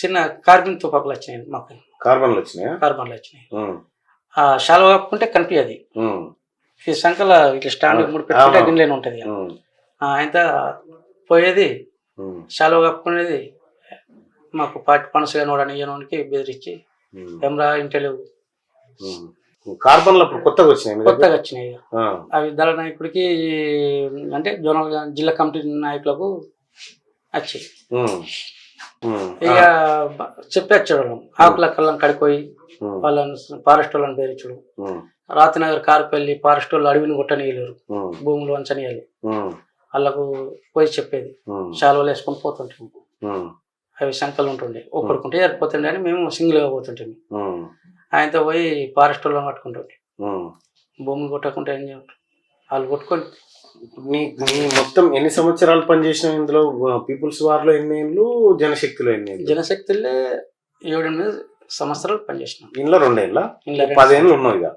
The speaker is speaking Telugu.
చిన్న కార్బన్ తుపాకులు వచ్చినాయి మాకు. కార్బన్లు వచ్చినాయా? కార్బన్లు వచ్చినాయి. శాలువ కప్పుకుంటే కనిపించదు. ఈ సంకల ఇట్లా స్టాండ్ 3 పెట్టుకుంటే గిన్నెలు ఉంటుంది. ఆయన పోయేది శాలువ కప్పుకునేది. మాకు పార్టీ పనసగా నోడని ఈయనకి బెదిరించి ఎమరా ఇంటి లేవు. కార్బన్లు అప్పుడు కొత్తగా వచ్చినాయి. అవి దళ నాయకుడికి అంటే జోనల్ జిల్లా కమిటీ నాయకులకు వచ్చాయి. ఇక చెప్పి వచ్చాడు ఆకుల కళ్ళం కడిపోయి వాళ్ళని ఫారెస్ట్ వాళ్ళని బెదిరించడు. రాతినగర్ కారుపల్లి ఫారెస్ట్ వాళ్ళు అడవిని కొట్టనీయలేరు, భూములు వంచనీయాలి. వాళ్ళకు పోయి చెప్పేది శాలువలు వేసుకొని పోతుంటాము. అవి సంకలు ఉంటుండే ఒక్కడుకుంటే ఏరిపోతుండే అని మేము సింగిల్గా పోతుంటాము. ఆయనతో పోయి ఫారెస్ట్ వాళ్ళని పట్టుకుంటుండే. భూములు కొట్టకుంటే ఏం చేయాలి వాళ్ళు కొట్టుకొని. నీ మొత్తం ఎన్ని సంవత్సరాలు పనిచేసిన ఇందులో? పీపుల్స్ వార్లో ఎన్ని ఏళ్ళు, జనశక్తిలో ఎన్ని ఏళ్ళు? జనశక్తిలో 7-8 సంవత్సరాలు పనిచేసినాం. ఇంట్లో 2 ఏళ్ళ 10 ఏళ్ళు ఉన్నావు ఇక.